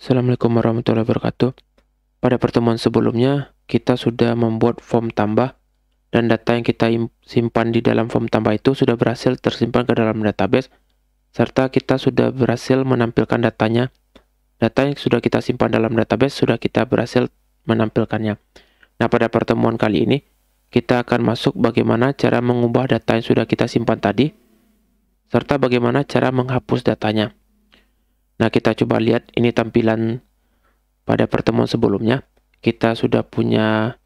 Assalamualaikum warahmatullahi wabarakatuh. Pada pertemuan sebelumnya, kita sudah membuat form tambah dan data yang kita simpan di dalam form tambah itu sudah berhasil tersimpan ke dalam database, serta kita sudah berhasil menampilkan datanya. Data yang sudah kita simpan dalam database sudah kita berhasil menampilkannya. Nah, pada pertemuan kali ini, kita akan masuk bagaimana cara mengubah data yang sudah kita simpan tadi, serta bagaimana cara menghapus datanya. Nah, kita coba lihat ini tampilan pada pertemuan sebelumnya. Kita sudah punya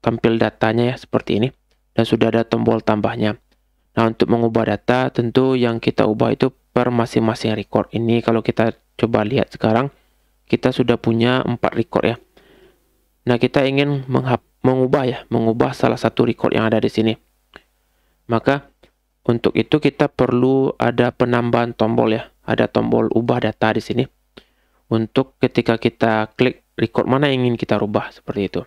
tampil datanya ya seperti ini, dan sudah ada tombol tambahnya. Nah, untuk mengubah data, tentu yang kita ubah itu per masing-masing record. Ini kalau kita coba lihat sekarang, kita sudah punya 4 record ya. Nah, kita ingin mengubah salah satu record yang ada di sini. Maka, untuk itu kita perlu ada penambahan tombol ya. Ada tombol ubah data di sini. Untuk ketika kita klik record mana yang ingin kita rubah, seperti itu.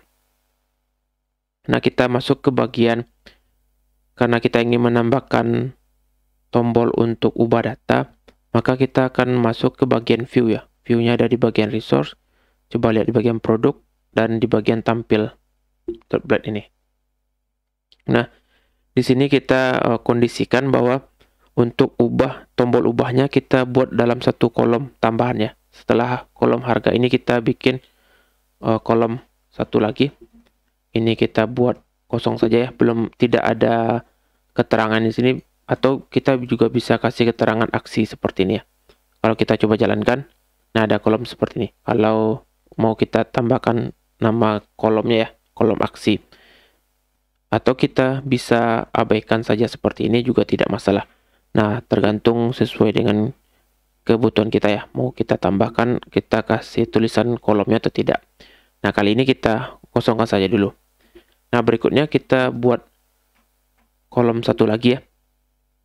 Nah, kita masuk ke bagian, karena kita ingin menambahkan tombol untuk ubah data, maka kita akan masuk ke bagian view ya. View-nya ada di bagian resource. Coba lihat di bagian produk dan di bagian tampil template ini. Nah, di sini kita kondisikan bahwa untuk ubah tombol ubahnya kita buat dalam satu kolom tambahan ya. Setelah kolom harga ini kita bikin kolom satu lagi. Ini kita buat kosong saja ya, tidak ada keterangan di sini, atau kita juga bisa kasih keterangan aksi seperti ini ya. Kalau kita coba jalankan, nah ada kolom seperti ini. Kalau mau kita tambahkan nama kolomnya ya, kolom aksi. Atau kita bisa abaikan saja seperti ini juga tidak masalah. Nah, tergantung sesuai dengan kebutuhan kita ya. Mau kita tambahkan, kita kasih tulisan kolomnya atau tidak. Nah, kali ini kita kosongkan saja dulu. Nah, berikutnya kita buat kolom satu lagi ya.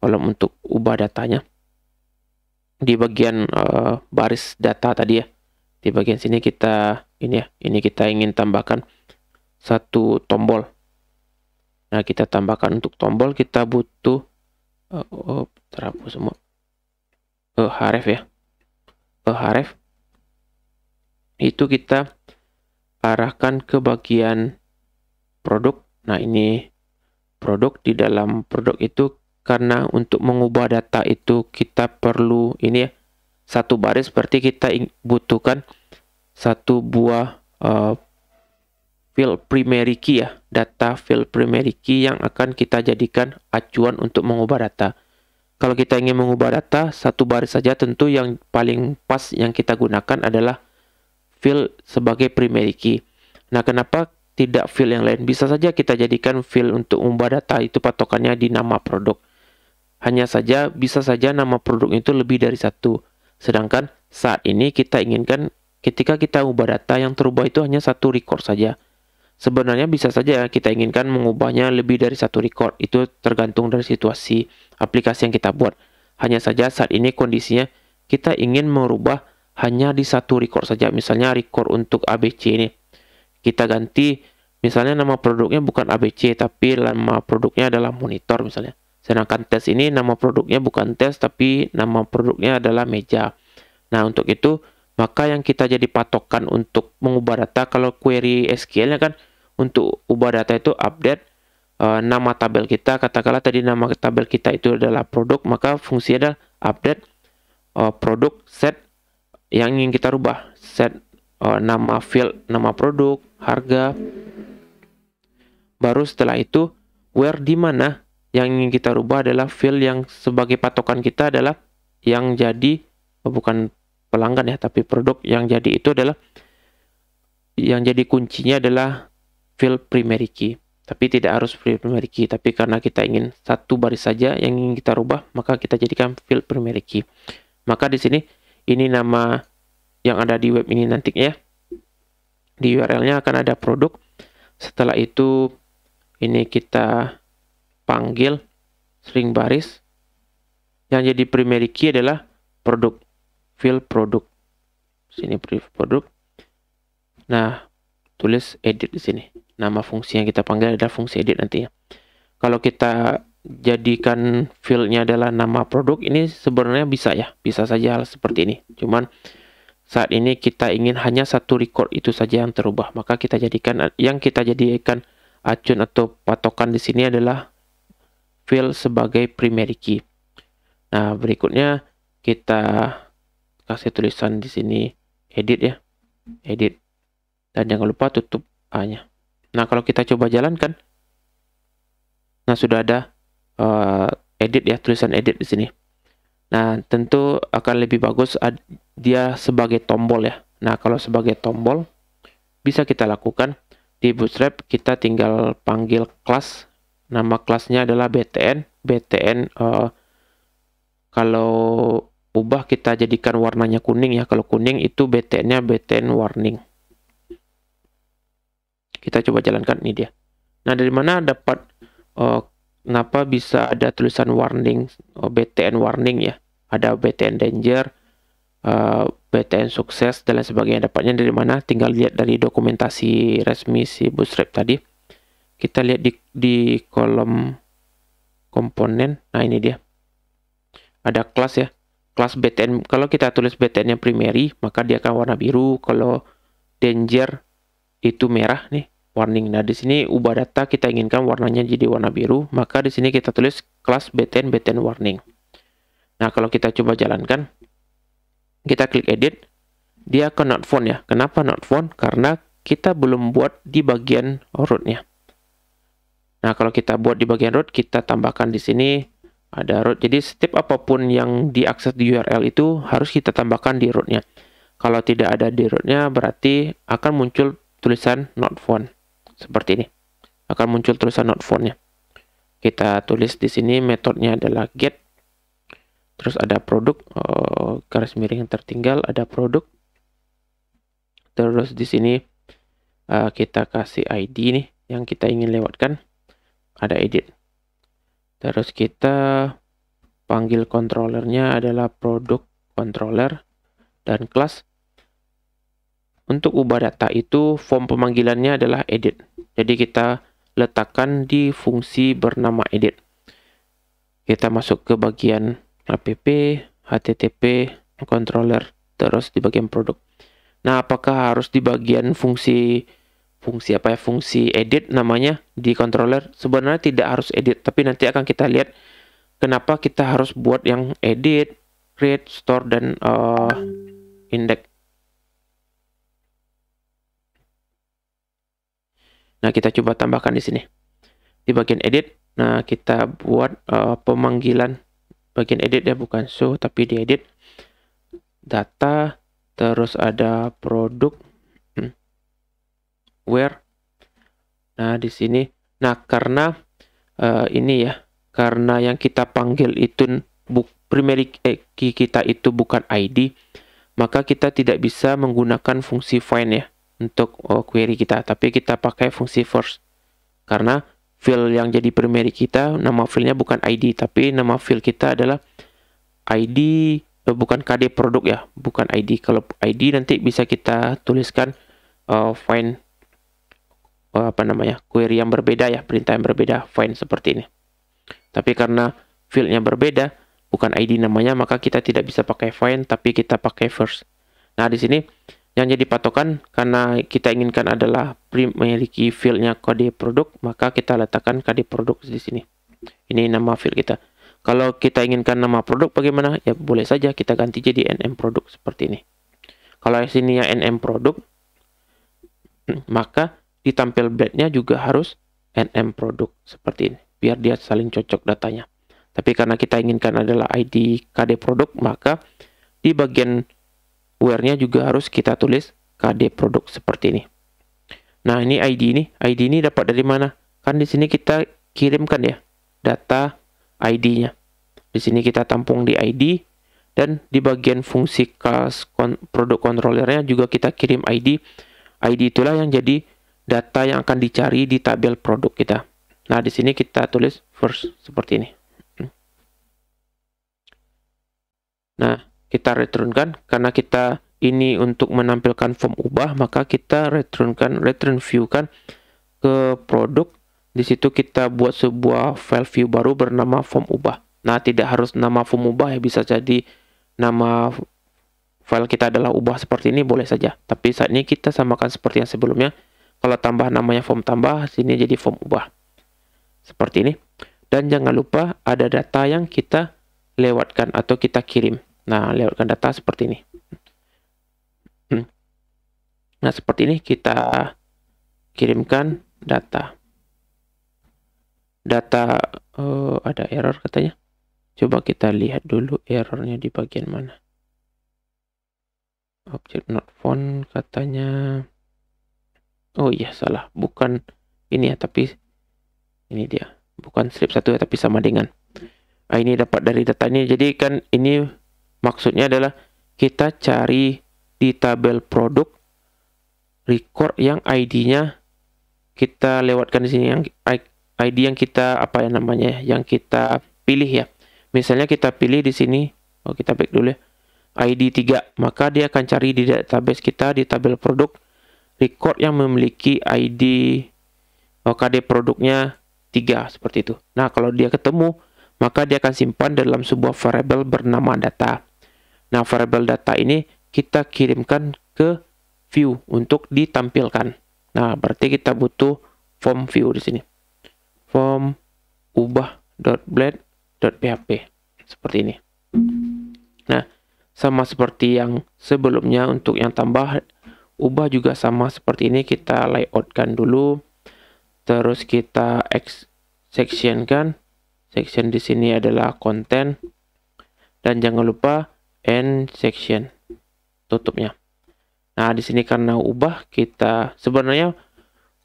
Kolom untuk ubah datanya. Di bagian baris data tadi ya. Di bagian sini kita ini kita ingin tambahkan satu tombol. Nah, kita tambahkan untuk tombol kita butuh terhapus semua. Href ya. Href itu kita arahkan ke bagian produk. Nah, ini produk. Di dalam produk itu, karena untuk mengubah data itu kita perlu ini ya, satu baris, berarti kita butuhkan satu buah field primary key ya, data field primary key yang akan kita jadikan acuan untuk mengubah data. Kalau kita ingin mengubah data satu baris saja, tentu yang paling pas yang kita gunakan adalah field sebagai primary key. Nah, kenapa tidak field yang lain? Bisa saja kita jadikan field untuk mengubah data itu patokannya di nama produk. Hanya saja bisa saja nama produk itu lebih dari satu. Sedangkan saat ini kita inginkan ketika kita ubah data yang terubah itu hanya satu record saja. Sebenarnya bisa saja kita inginkan mengubahnya lebih dari satu record. Itu tergantung dari situasi aplikasi yang kita buat. Hanya saja saat ini kondisinya kita ingin merubah hanya di satu record saja. Misalnya record untuk ABC ini. Kita ganti, misalnya nama produknya bukan ABC, tapi nama produknya adalah monitor misalnya. Sedangkan tes ini nama produknya bukan tes, tapi nama produknya adalah meja. Nah, untuk itu, maka yang kita jadi patokan untuk mengubah data, kalau query SQL-nya kan, untuk ubah data itu update nama tabel kita. Katakanlah tadi nama tabel kita itu adalah produk, maka fungsi adalah update produk set yang ingin kita rubah. Set nama field, nama produk, harga. Baru setelah itu, where di mana yang ingin kita rubah adalah field yang sebagai patokan kita adalah yang jadi, bukan pelanggan ya, tapi produk yang jadi itu adalah, yang jadi kuncinya adalah field primary key. Tapi tidak harus field primary key, tapi karena kita ingin satu baris saja yang ingin kita rubah, maka kita jadikan field primary key. Maka di sini, ini nama yang ada di web ini nantinya. Di URL-nya akan ada produk. Setelah itu, ini kita panggil string baris. Yang jadi primary key adalah produk. Field produk. Sini produk. Nah, tulis edit di sini. Nama fungsi yang kita panggil adalah fungsi edit nantinya. Kalau kita jadikan field-nya adalah nama produk, ini sebenarnya bisa ya. Bisa saja hal seperti ini. Cuman saat ini kita ingin hanya satu record itu saja yang terubah, maka kita jadikan acuan atau patokan di sini adalah field sebagai primary key. Nah, berikutnya kita kasih tulisan di sini edit ya, edit, dan jangan lupa tutup A-nya. Nah, kalau kita coba jalankan, nah sudah ada edit ya, tulisan edit di sini. Nah, tentu akan lebih bagus dia sebagai tombol ya. Nah, kalau sebagai tombol bisa kita lakukan di Bootstrap, kita tinggal panggil kelas. Nama kelasnya adalah btn. Kalau ubah kita jadikan warnanya kuning ya. Kalau kuning itu btn-nya btn warning. Kita coba jalankan, ini dia. Nah, dari mana dapat kenapa bisa ada tulisan warning, btn warning ya? Ada btn danger, btn sukses, dan lain sebagainya. Dapatnya dari mana? Tinggal lihat dari dokumentasi resmi si Bootstrap tadi. Kita lihat di kolom komponen. Nah, ini dia. Ada kelas ya. Kelas btn. Kalau kita tulis btn yang primary, maka dia akan warna biru. Kalau danger itu merah nih, warning. Nah, di sini ubah data kita inginkan warnanya jadi warna biru, maka di sini kita tulis kelas btn warning. Nah, kalau kita coba jalankan, kita klik edit, dia akan not found ya. Kenapa not found? Karena kita belum buat di bagian root-nya. Nah, kalau kita buat di bagian root, kita tambahkan di sini ada root. Jadi setiap apapun yang diakses di URL itu harus kita tambahkan di root-nya. Kalau tidak ada di root-nya, berarti akan muncul tulisan not found. Seperti ini. Akan muncul tulisan not found-nya. Kita tulis di sini metodenya adalah get. Terus ada produk, garis miring yang tertinggal, ada produk. Terus di sini kita kasih ID nih yang kita ingin lewatkan. Ada edit. Terus kita panggil controllernya adalah produk controller dan kelas. Untuk ubah data itu form pemanggilannya adalah edit. Jadi kita letakkan di fungsi bernama edit. Kita masuk ke bagian app, http, controller, terus di bagian produk. Nah, apakah harus di bagian fungsi edit namanya di controller? Sebenarnya tidak harus edit, tapi nanti akan kita lihat kenapa kita harus buat yang edit, create, store, dan index. Nah, kita coba tambahkan di sini. Di bagian edit, nah kita buat pemanggilan bagian edit ya, bukan show tapi di edit. Data, terus ada produk, where. Nah, di sini. Nah, karena ini ya, karena yang kita panggil itu primary key kita itu bukan ID, maka kita tidak bisa menggunakan fungsi find ya untuk query kita, tapi kita pakai fungsi first. Karena field yang jadi primary kita, nama fieldnya bukan ID, tapi nama field kita adalah ID, bukan KD produk ya, bukan ID. Kalau ID nanti bisa kita tuliskan find query yang berbeda ya, perintah yang berbeda, find seperti ini. Tapi karena fieldnya berbeda, bukan ID namanya, maka kita tidak bisa pakai find, tapi kita pakai first. Nah, di sini yang jadi patokan, karena kita inginkan adalah memiliki fieldnya kode produk, maka kita letakkan kode produk di sini. Ini nama field kita. Kalau kita inginkan nama produk bagaimana? Ya boleh saja kita ganti jadi nm produk seperti ini. Kalau di sini ya nm produk, maka di tampil bed-nya juga harus nm produk seperti ini, biar dia saling cocok datanya. Tapi karena kita inginkan adalah ID kode produk, maka di bagian where-nya juga harus kita tulis KD produk seperti ini. Nah, ini ID ini. ID ini dapat dari mana? Kan di sini kita kirimkan ya data ID-nya. Di sini kita tampung di ID, dan di bagian fungsi kelas produk controllernya juga kita kirim ID. ID itulah yang jadi data yang akan dicari di tabel produk kita. Nah, di sini kita tulis first seperti ini. Nah, kita returnkan. Karena kita ini untuk menampilkan form ubah, maka kita return view kan ke produk. Di situ kita buat sebuah file view baru bernama form ubah. Nah, tidak harus nama form ubah ya, bisa jadi nama file kita adalah ubah seperti ini, boleh saja. Tapi saat ini kita samakan seperti yang sebelumnya. Kalau tambah namanya form tambah, sini jadi form ubah. Seperti ini. Dan jangan lupa ada data yang kita lewatkan atau kita kirim. Nah, lewatkan data seperti ini. Nah, seperti ini kita kirimkan data. Data, ada error katanya. Coba kita lihat dulu errornya di bagian mana. Object not found katanya. Oh iya, salah. Bukan ini ya, tapi ini dia. Bukan strip 1 ya, tapi sama dengan. Nah, ini dapat dari data ini. Jadi kan ini maksudnya adalah kita cari di tabel produk record yang ID-nya kita lewatkan di sini, yang ID yang kita apa ya namanya, yang kita pilih ya. Misalnya kita pilih di sini, kita back dulu ya. ID 3, maka dia akan cari di database kita di tabel produk record yang memiliki ID KD produknya 3 seperti itu. Nah, kalau dia ketemu, maka dia akan simpan dalam sebuah variable bernama data. Nah, variable data ini kita kirimkan ke view untuk ditampilkan. Nah, berarti kita butuh form view di sini. Form ubah.blade.php seperti ini. Nah, sama seperti yang sebelumnya untuk yang tambah, ubah juga sama seperti ini. Kita layoutkan dulu. Terus kita sectionkan. Section di sini adalah content. Dan jangan lupa end section. Tutupnya. Nah, di sini karena ubah, kita sebenarnya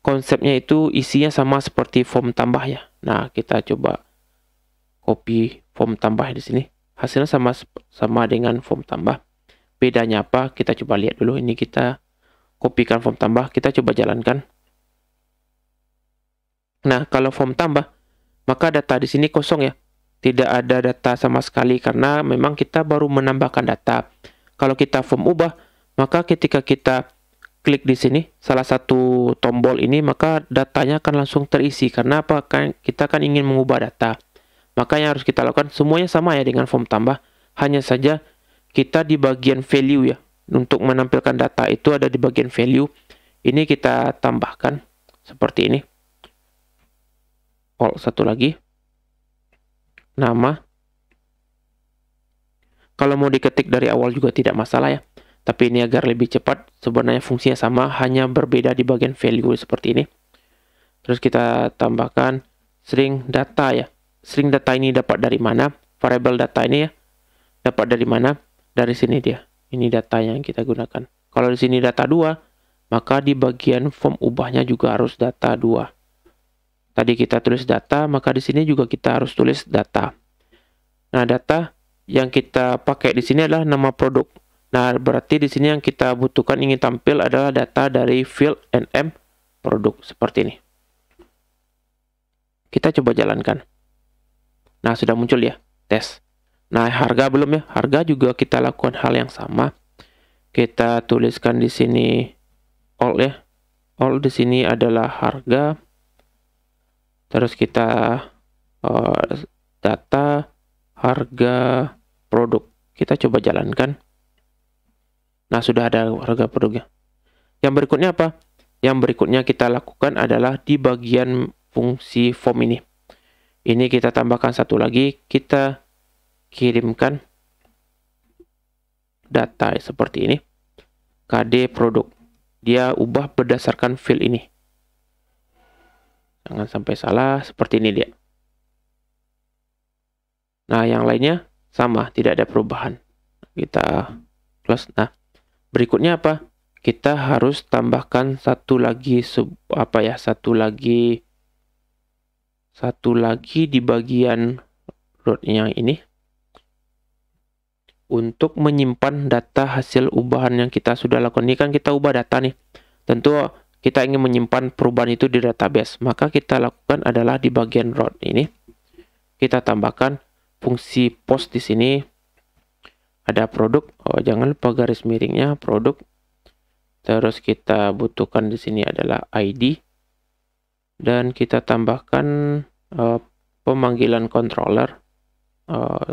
konsepnya itu isinya sama seperti form tambah ya. Nah, kita coba copy form tambah di sini. Hasilnya sama dengan form tambah. Bedanya apa? Kita coba lihat dulu. Ini kita kopikan form tambah. Kita coba jalankan. Nah, kalau form tambah, maka data di sini kosong ya. Tidak ada data sama sekali karena memang kita baru menambahkan data. Kalau kita form ubah, maka ketika kita klik di sini, salah satu tombol ini, maka datanya akan langsung terisi. Karena apa? Kita kan ingin mengubah data. Maka yang harus kita lakukan semuanya sama ya dengan form tambah. Hanya saja kita di bagian value ya. Untuk menampilkan data itu ada di bagian value. Ini kita tambahkan seperti ini. Satu lagi. Nama. Kalau mau diketik dari awal juga tidak masalah ya. Tapi ini agar lebih cepat. Sebenarnya fungsinya sama. Hanya berbeda di bagian value seperti ini. Terus kita tambahkan string data ya. String data ini dapat dari mana? Variable data ini ya. Dapat dari mana? Dari sini dia. Ini data yang kita gunakan. Kalau di sini data 2, maka di bagian form ubahnya juga harus data 2. Tadi kita tulis data, maka di sini juga kita harus tulis data. Nah, data yang kita pakai di sini adalah nama produk. Nah, berarti di sini yang kita butuhkan ingin tampil adalah data dari field NM produk seperti ini. Kita coba jalankan. Nah, sudah muncul ya, tes. Nah, harga belum ya? Harga juga kita lakukan hal yang sama. Kita tuliskan di sini all ya. All di sini adalah harga. Terus kita data harga produk. Kita coba jalankan. Nah, sudah ada harga produknya. Yang berikutnya apa? Yang berikutnya kita lakukan adalah di bagian fungsi form ini. Ini kita tambahkan satu lagi, kita kirimkan data seperti ini. KD produk. Dia ubah berdasarkan field ini. Jangan sampai salah, seperti ini dia. Nah, yang lainnya sama, tidak ada perubahan. Kita close. Nah, berikutnya apa? Kita harus tambahkan satu lagi di bagian root-nya ini untuk menyimpan data hasil ubahan yang kita sudah lakukan. Ini kan kita ubah data nih. Tentu kita ingin menyimpan perubahan itu di database. Maka kita lakukan adalah di bagian root ini. Kita tambahkan fungsi post di sini. Ada produk. Jangan lupa garis miringnya produk. Terus kita butuhkan di sini adalah ID. Dan kita tambahkan pemanggilan controller.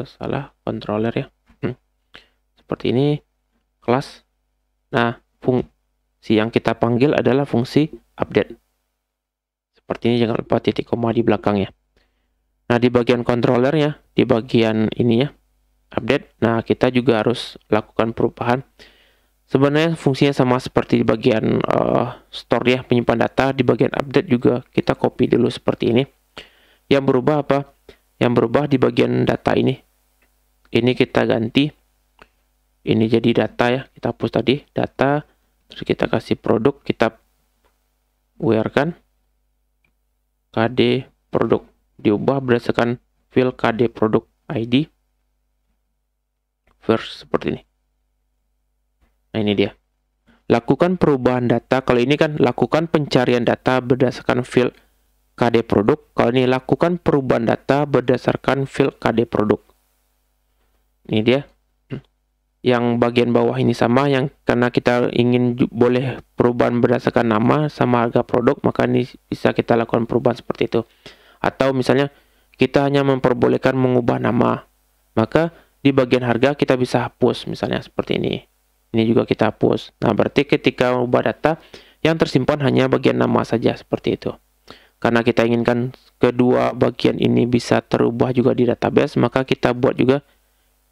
Salah, controller ya. Seperti ini. kelas. Nah, fungsi yang kita panggil adalah fungsi update. Seperti ini, jangan lupa titik koma di belakangnya. Nah, di bagian controllernya, di bagian ini ya, update. Nah, kita juga harus lakukan perubahan. Sebenarnya fungsinya sama seperti di bagian store ya, penyimpan data. Di bagian update juga kita copy dulu seperti ini. Yang berubah apa? Yang berubah di bagian data ini. Ini kita ganti. Ini jadi data ya, kita hapus tadi data. Terus kita kasih produk, kita where-kan KD produk. Diubah berdasarkan field KD produk ID. First seperti ini. Nah, ini dia. Lakukan perubahan data. Kalau ini kan lakukan pencarian data berdasarkan field KD produk. Kalau ini lakukan perubahan data berdasarkan field KD produk. Ini dia. Yang bagian bawah ini sama, yang karena kita ingin boleh perubahan berdasarkan nama sama harga produk, maka ini bisa kita lakukan perubahan seperti itu. Atau misalnya kita hanya memperbolehkan mengubah nama, maka di bagian harga kita bisa hapus misalnya seperti ini. Ini juga kita hapus. Nah, berarti ketika mengubah data, yang tersimpan hanya bagian nama saja seperti itu. Karena kita inginkan kedua bagian ini bisa terubah juga di database, maka kita buat juga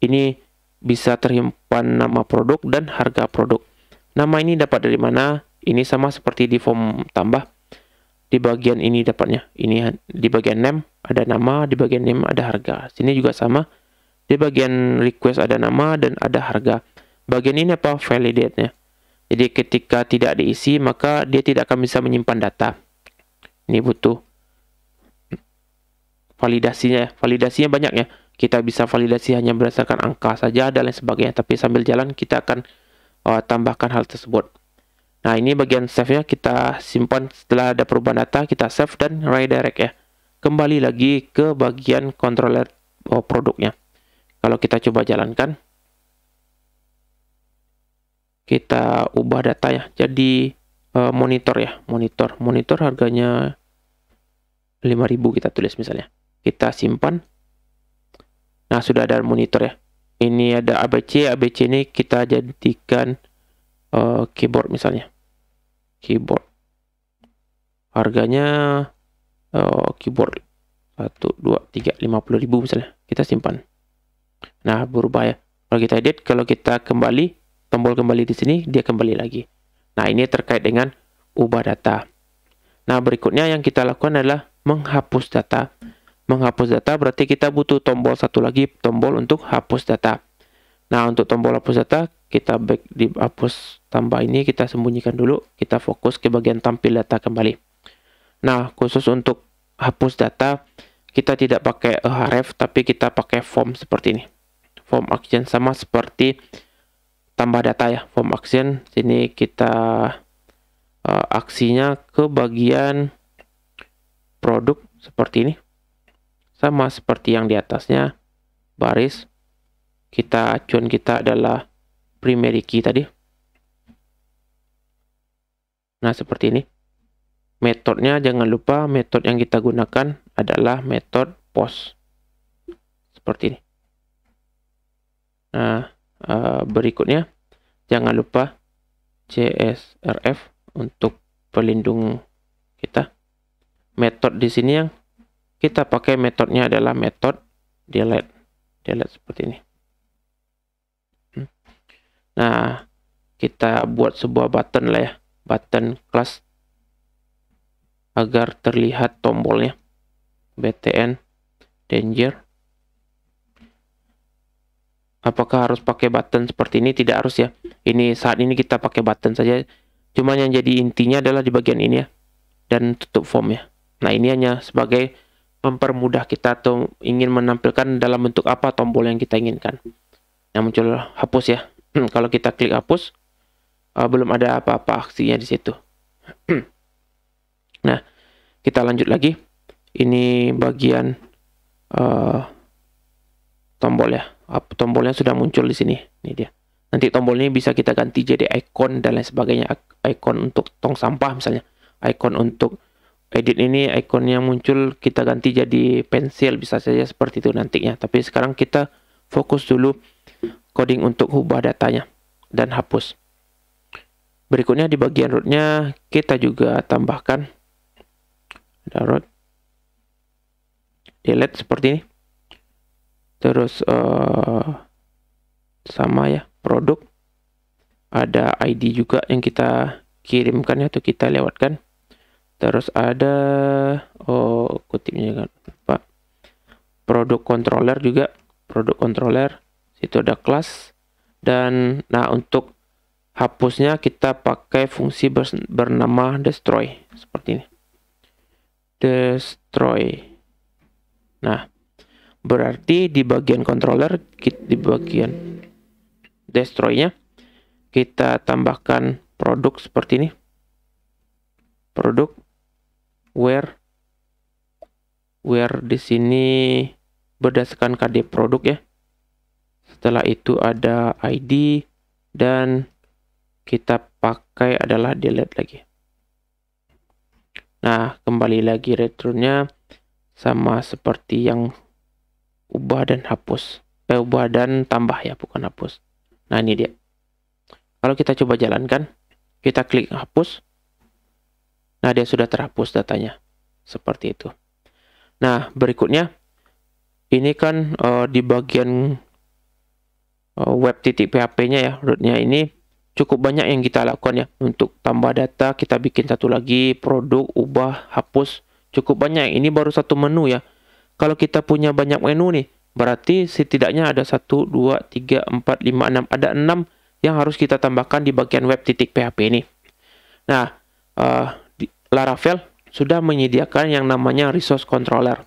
ini bisa tersimpan nama produk dan harga produk. Nama ini dapat dari mana? Ini sama seperti di form tambah. Di bagian ini dapatnya. Ini di bagian name ada nama, di bagian name ada harga. Sini juga sama. Di bagian request ada nama dan ada harga. Bagian ini apa? Validate-nya. Jadi ketika tidak diisi, maka dia tidak akan bisa menyimpan data. Ini butuh validasinya. Validasinya banyak ya. Kita bisa validasi hanya berdasarkan angka saja dan lain sebagainya. Tapi sambil jalan kita akan tambahkan hal tersebut. Nah, ini bagian save-nya kita simpan setelah ada perubahan data, kita save dan redirect ya. Kembali lagi ke bagian controller produknya. Kalau kita coba jalankan, kita ubah data ya, jadi monitor ya, monitor harganya 5.000 kita tulis misalnya. Kita simpan. Nah, sudah ada monitor ya. Ini ada ABC ini kita jadikan keyboard misalnya. Keyboard. Harganya keyboard 1, 2, 3, 50.000 misalnya. Kita simpan. Nah, berubah ya. Kalau kita edit, kalau kita kembali, tombol kembali di sini, dia kembali lagi. Nah, ini terkait dengan ubah data. Nah, berikutnya yang kita lakukan adalah menghapus data. Menghapus data berarti kita butuh tombol satu lagi, tombol untuk hapus data. Nah, untuk tombol hapus data, kita back di hapus tambah ini, kita sembunyikan dulu. Kita fokus ke bagian tampil data kembali. Nah, khusus untuk hapus data, kita tidak pakai href, tapi kita pakai form seperti ini. Form action sama seperti tambah data ya. Form action, sini kita aksinya ke bagian produk seperti ini. Sama seperti yang di atasnya, baris. Acuan kita adalah primary key tadi. Nah, seperti ini. Metodenya jangan lupa, metode yang kita gunakan adalah metode post. Seperti ini. Nah, berikutnya jangan lupa CSRF untuk pelindung kita. Metode di sini yang kita pakai metodenya adalah metode delete seperti ini. Nah, kita buat sebuah button lah ya, button class agar terlihat tombolnya. BTN danger. Apakah harus pakai button seperti ini? Tidak harus ya. Ini saat ini kita pakai button saja. Cuma yang jadi intinya adalah di bagian ini ya, dan tutup form ya. Nah, ini hanya sebagai mempermudah kita atau ingin menampilkan dalam bentuk apa tombol yang kita inginkan. Yang muncul hapus ya. Kalau kita klik hapus, belum ada apa-apa aksinya di situ. Nah, kita lanjut lagi. Ini bagian tombol ya. Tombolnya sudah muncul di sini. Ini dia. Nanti tombol ini bisa kita ganti jadi icon dan lain sebagainya. Icon untuk tong sampah misalnya. Icon untuk edit ini, icon yang muncul kita ganti jadi pensil, bisa saja seperti itu nantinya. Tapi sekarang kita fokus dulu coding untuk ubah datanya. dan hapus. Berikutnya di bagian rootnya kita juga tambahkan ada root, delete seperti ini. Terus sama ya, produk, ada ID juga yang kita kirimkan atau kita lewatkan. Terus ada kutipnya kan Pak, produk controller juga, produk controller, situ ada kelas. Dan nah, untuk hapusnya kita pakai fungsi bernama destroy seperti ini. Destroy. Nah, berarti di bagian controller, di bagian destroy-nya kita tambahkan produk seperti ini. Produk where di sini berdasarkan KD produk ya. Setelah itu ada ID dan kita pakai adalah delete lagi. Nah, kembali lagi return-nya sama seperti yang ubah dan hapus. Ubah dan tambah ya, bukan hapus. Nah, ini dia. Kalau kita coba jalankan, kita klik hapus. Nah, dia sudah terhapus datanya. Seperti itu. Nah, berikutnya ini kan di bagian web.php-nya ya, rootnya ini cukup banyak yang kita lakukan ya. Untuk tambah data, kita bikin satu lagi, produk, ubah, hapus. Cukup banyak. Ini baru satu menu ya. Kalau kita punya banyak menu nih, berarti setidaknya ada 1, 2, 3, 4, 5, 6. Ada 6 yang harus kita tambahkan di bagian web.php ini. Nah, Laravel sudah menyediakan yang namanya resource controller.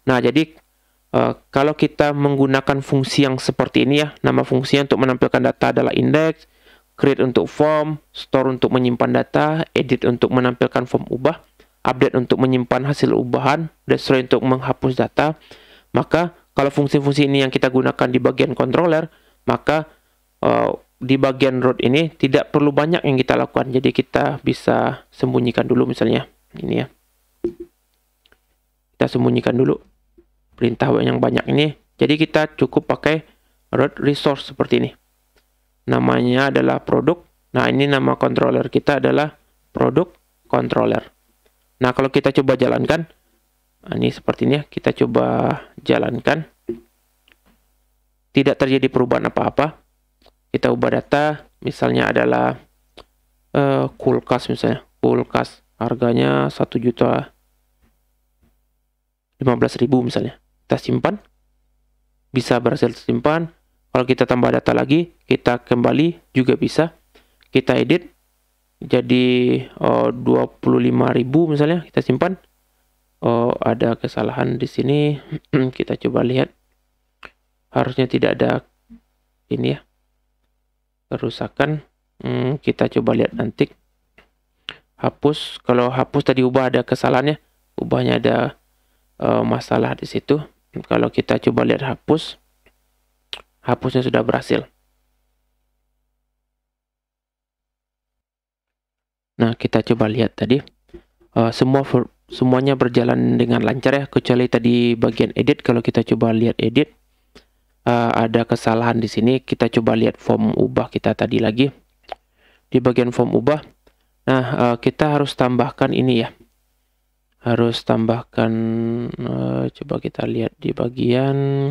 Nah, jadi kalau kita menggunakan fungsi yang seperti ini ya, nama fungsinya untuk menampilkan data adalah index, create untuk form, store untuk menyimpan data, edit untuk menampilkan form ubah, update untuk menyimpan hasil ubahan, destroy untuk menghapus data. Maka kalau fungsi-fungsi ini yang kita gunakan di bagian controller, maka di bagian root ini tidak perlu banyak yang kita lakukan. Jadi kita bisa sembunyikan dulu misalnya ini ya. Kita sembunyikan dulu perintah yang banyak ini. Jadi kita cukup pakai root resource seperti ini. Namanya adalah produk. Nah, ini nama controller kita adalah produk controller. Nah, kalau kita coba jalankan, nah ini seperti ini ya, kita coba jalankan. Tidak terjadi perubahan apa-apa. Kita ubah data, misalnya adalah kulkas misalnya. Kulkas harganya 1.015.000 misalnya. Kita simpan. Bisa berhasil simpan. Kalau kita tambah data lagi, kita kembali juga bisa. Kita edit jadi 25.000 misalnya, kita simpan. Ada kesalahan di sini. Kita coba lihat. Harusnya tidak ada ini ya, kerusakan. Kita coba lihat nanti. Hapus. Kalau hapus tadi ubah ada kesalahannya. Ubahnya ada masalah di situ. Kalau kita coba lihat hapus, hapusnya sudah berhasil. Nah, kita coba lihat tadi. Semuanya berjalan dengan lancar ya, kecuali tadi bagian edit. Kalau kita coba lihat edit, ada kesalahan di sini. Kita coba lihat form ubah kita tadi lagi. Di bagian form ubah, nah kita harus tambahkan ini ya. Harus tambahkan, coba kita lihat di bagian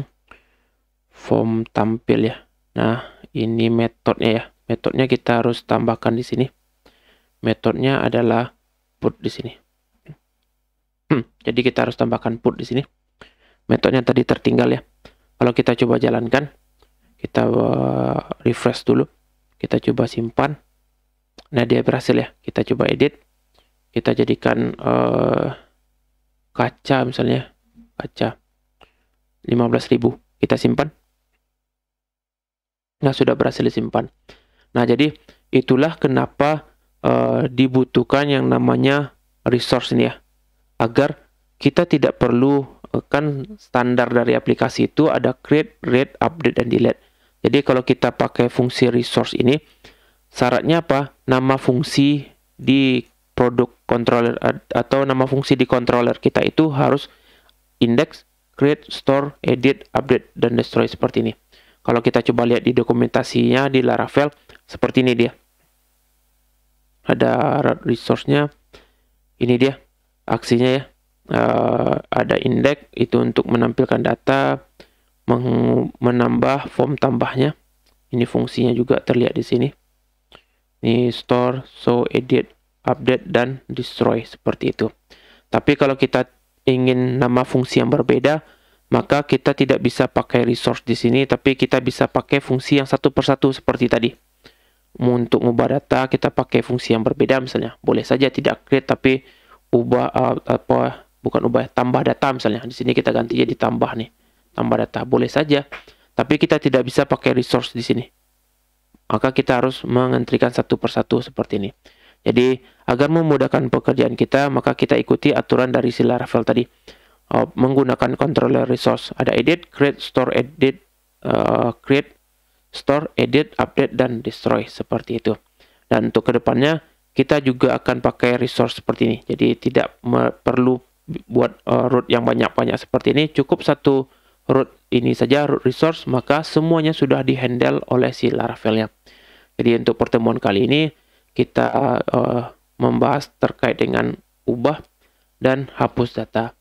form tampil ya. Nah, ini metodenya ya. Metodenya kita harus tambahkan di sini. Metodenya adalah put di sini. Jadi kita harus tambahkan put di sini. Metodenya tadi tertinggal ya. Kalau kita coba jalankan, kita refresh dulu. Kita coba simpan. Nah, dia berhasil ya. Kita coba edit. Kita jadikan kaca misalnya. Kaca 15.000. Kita simpan. Nah, sudah berhasil disimpan. Nah, jadi itulah kenapa dibutuhkan yang namanya resource ini ya. Agar kita tidak perlu, kan standar dari aplikasi itu ada create, read, update, dan delete. Jadi kalau kita pakai fungsi resource ini, syaratnya apa? Nama fungsi di produk controller atau nama fungsi di controller kita itu harus index, create, store, edit, update, dan destroy seperti ini. Kalau kita coba lihat di dokumentasinya di Laravel, seperti ini dia. Ada root resource-nya, ini dia aksinya ya. Ada index itu untuk menampilkan data, menambah form tambahnya. Ini fungsinya juga terlihat di sini. Ini store, show, edit, update, dan destroy, seperti itu. Tapi kalau kita ingin nama fungsi yang berbeda, maka kita tidak bisa pakai resource di sini, tapi kita bisa pakai fungsi yang satu persatu seperti tadi. Untuk mengubah data, kita pakai fungsi yang berbeda misalnya. Boleh saja tidak create, tapi tambah data misalnya. Di sini kita ganti jadi tambah nih. Tambah data, boleh saja. Tapi kita tidak bisa pakai resource di sini. Maka kita harus mengentrikan satu persatu seperti ini. Jadi, agar memudahkan pekerjaan kita, maka kita ikuti aturan dari si Laravel tadi. Menggunakan controller resource. Ada edit, create, store, edit, create, store, edit, update, dan destroy, seperti itu. Dan untuk kedepannya, kita juga akan pakai resource seperti ini. Jadi, tidak perlu buat root yang banyak-banyak seperti ini. Cukup satu root ini saja, root resource, maka semuanya sudah dihandle oleh si Laravel-nya. Jadi, untuk pertemuan kali ini, kita membahas terkait dengan ubah dan hapus data.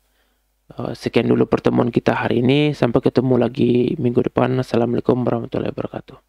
Sekian dulu pertemuan kita hari ini. Sampai ketemu lagi minggu depan. Assalamualaikum warahmatullahi wabarakatuh.